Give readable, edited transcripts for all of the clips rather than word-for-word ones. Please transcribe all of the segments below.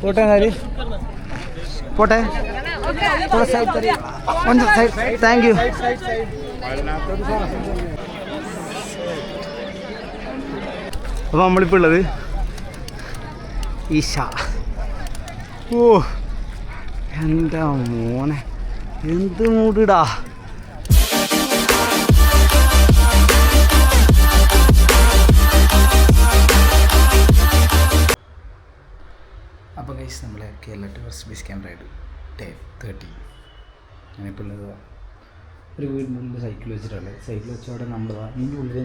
പോട്ടെ എന്നാല് പോട്ടെ താങ്ക് യു. അപ്പോൾ നമ്മളിപ്പോൾ ഉള്ളത് ഈശ. ഓ എൻ്റെ മോനെ എന്ത് മൂടിടാ. അപ്പോൾ ഗൈസ് നമ്മളെ Kerala tourist base camp ride day 30 ഞാനിപ്പോൾ ഉള്ളത് ഒരു വീടിനുള്ളിൽ സൈക്കിൾ വെച്ചിട്ടുള്ളത്. സൈക്കിൾ വെച്ചവിടെ നമ്മൾ ഇതിൻ്റെ ഉള്ളിൽ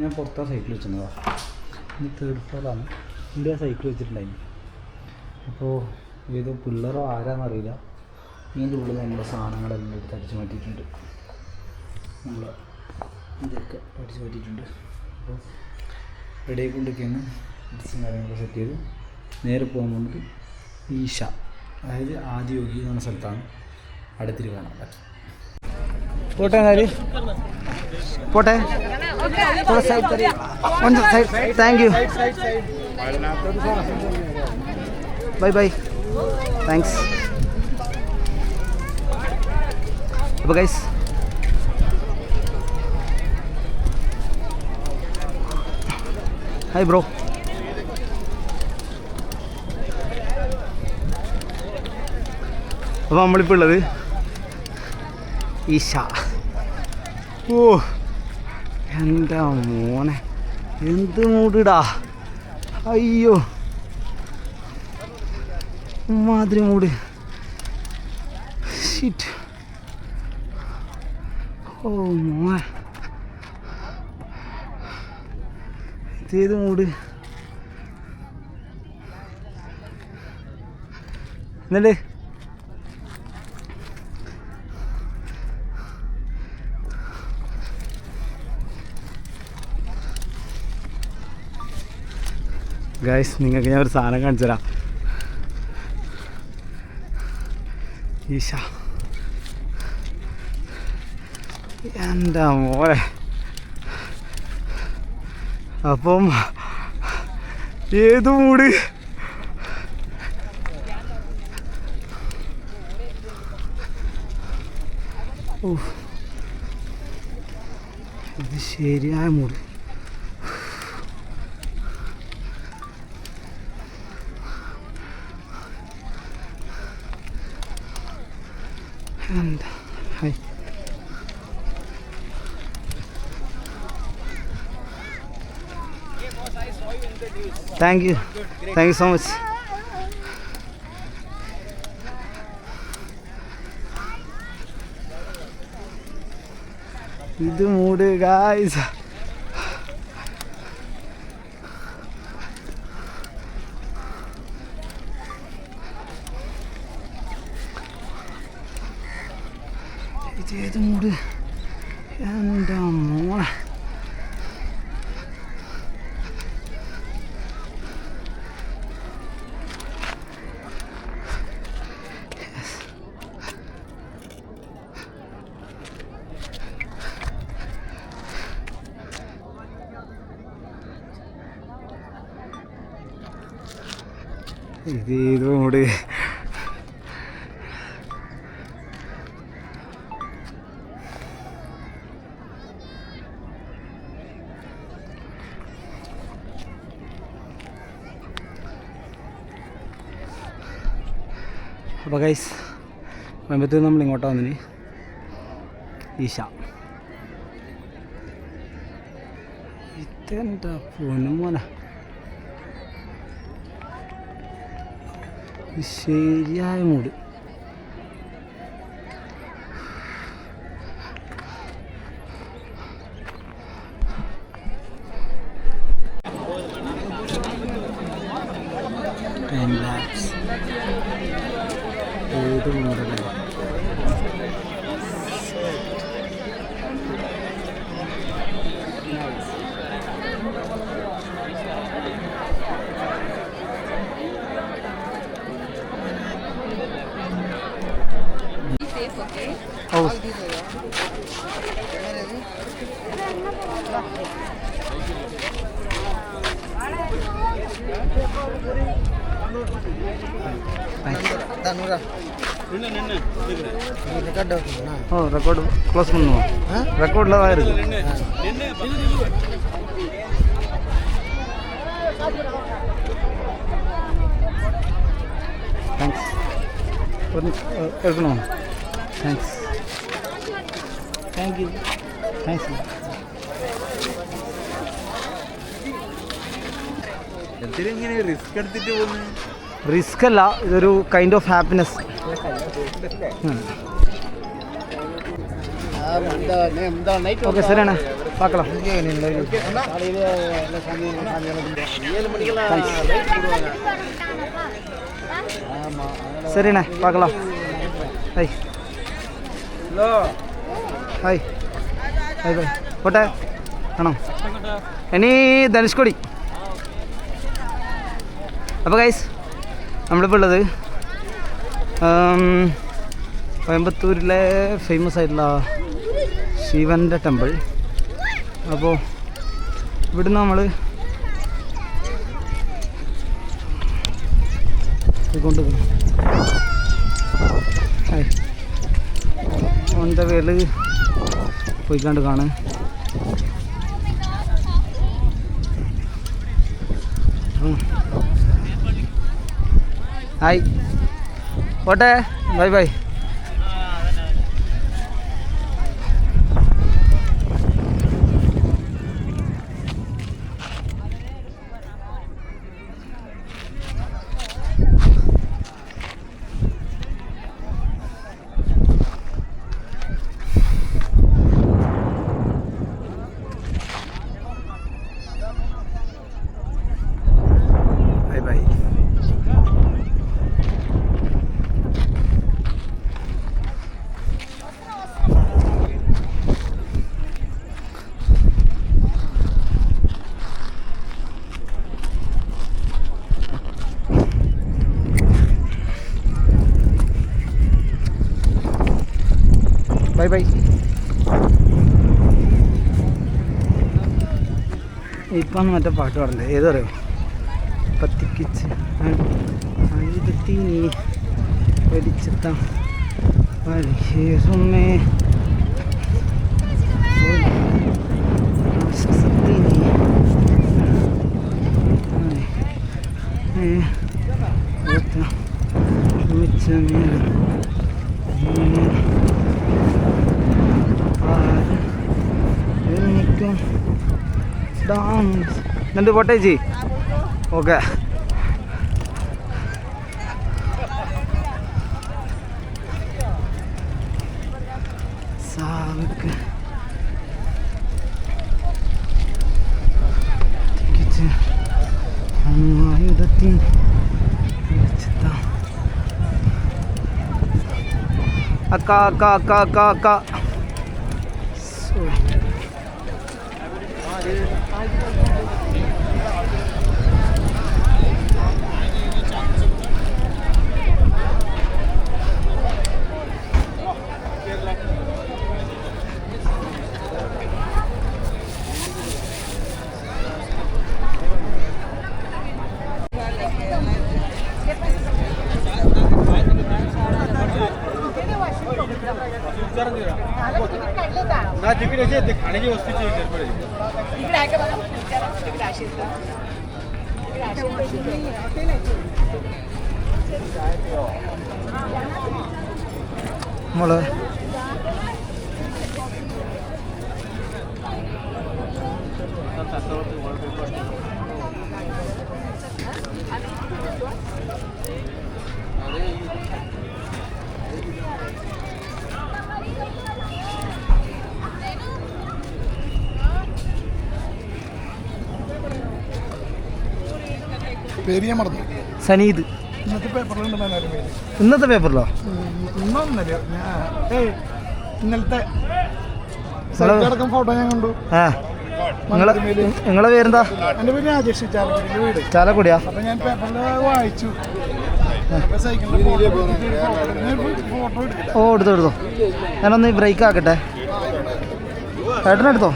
ഞാൻ പുറത്താണ് സൈക്കിൾ വെച്ചിട്ടുള്ളതാ. ഇനി 3rd ഫ്ലോറാണ് ഇവിടെ ആ സൈക്കിൾ വെച്ചിട്ടുണ്ടായിരുന്നു. അപ്പോൾ ഏതോ പിള്ളേരോ ആരാന്നറിയില്ല ഇതിൻ്റെ ഉള്ളിൽ നമ്മുടെ സാധനങ്ങളെല്ലാം എടുത്ത് അടിച്ച് മാറ്റിയിട്ടുണ്ട്. നമ്മൾ ഇതൊക്കെ അടിച്ച് മാറ്റിയിട്ടുണ്ട്. അപ്പോൾ റെഡി ആയിക്കൊണ്ടിരിക്കുകയാണ്. ഡ്രസ്സും കാര്യങ്ങളൊക്കെ സെറ്റ് ചെയ്ത് നേരെ പോകാൻ വന്നിട്ട് ഈശ, അതായത് ആദിയോഗി എന്ന് പറഞ്ഞ സ്ഥലത്താണ്. അടുത്തിരി കാണാം. പോട്ടെ എന്നാല് പോട്ടെ thank you. Bye bye thanks. അപ്പോൾ ഗൈസ് ഹായ് ബ്രോ. അപ്പോൾ നമ്മളിപ്പോൾ ഉള്ളത് ഈശ. ഓ എൻ്റെ മോനെ എന്ത് മൂടിടാ. അയ്യോ മാതിരി മൂട്. ഷിറ്റ്. ഓ മോനെ ഇതേത് മൂട്. എന്നല്ലേ ഗൈസ് നിങ്ങൾക്ക് ഞാൻ ഒരു സാധനം കാണിച്ചു തരാം. ഈശ എൻ്റെ മോനെ. അപ്പം ഏത് മൂട്. ഓ ഇത് ശരിയായ മൂട്. എന്താ hi. Thank you so much. ഇത് മൂട് ഗായ്സ്. ഇതേത് മൂട് എൻ്റെ മോനെ. ഇതേത് മൂട്. അപ്പോൾ ഗൈസ് കോയമ്പത്തൂർ നമ്മൾ ഇങ്ങോട്ടാ വന്നിന് ഈശ. ഇതെന്താ പൊന്നുമോന ശരിയായ മൂട്. ഏത് മൂടല്ലേ. Oh. ஓ ரெக்கார்டு க்ளோஸ் பண்ணுவோம். ரெக்கார்டில் தான் இருக்குது. தேங்க்ஸ். எடுக்கணும். தேங்க்ஸ். Thank you. താങ്ക്സ്. എന്തിനെങ്ങനെ റിസ്ക് എടുത്തിട്ട് പോകുന്നത്? റിസ്ക് അല്ല, ഇതൊരു കൈൻഡ് ഓഫ് ഹാപ്പിനെസ്. ഓക്കെ ശരിയാണ്, പാക്കണം. ശരിയാണേ, പാക്കലാം. Hi hi hi bye. പോട്ടെ ആണോ? ഇനി ധനുഷ്കോടി. അപ്പോൾ ഗൈസ്, നമ്മളിപ്പോൾ ഉള്ളത് കോയമ്പത്തൂരിലെ ഫേമസ് ആയിട്ടുള്ള ശിവൻ്റെ ടെമ്പിൾ. അപ്പോൾ ഇവിടുന്ന് നമ്മൾ കൊണ്ടുപോകും. ഹായ് ഓൺ ദ വേല് പോയിക്കാണ്ട് കാണാൻ. ഹായ് പോട്ടെ, ബൈ ബൈ. Bye bye. ഇപ്പം മറ്റേ പാട്ട് പാടണ്ടേ, ഏത് പറയോ? പത്തിക്കിച്ച് ആയുധത്തിനി വലിച്ചെത്താം വലിയേറുമേ ആശ്വാസത്തിനി എന്നിട്ട് പോട്ടെ ചേച്ചി. ഓക്കെ സാവക്ക് ആയുധത്തിൻ അക്ക അക്ക അക്ക അക്ക അക്ക. खाण्याची वस्तूची മോള് പേര് ഞാൻ മറന്നു. സനീദ്. ഇന്നത്തെ പേപ്പറിലുണ്ട്. ഇന്നത്തെ പേപ്പറിലോ? ഇന്നലത്തെ അടക്കം ഫോട്ടോ ഞാൻ കണ്ടു. നിങ്ങളെ പേരെന്താ? എൻ്റെ പേര് രാജേഷ്, ചാലക്കുടി വീട്. ചാലക്കുടിയാ? അപ്പം ഞാൻ പേപ്പറിൽ വായിച്ചു. ഫോട്ടോ എടുത്തു. ഓ എടുത്തോ എടുത്തോ. ഞാനൊന്ന് ബ്രേക്ക് ആക്കട്ടെ. ഏട്ടനെടുത്തോ?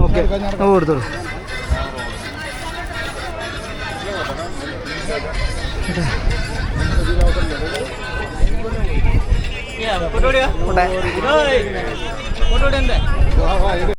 ഓക്കെ ഓ കൊടുത്തോളൂ. ഫോട്ടോ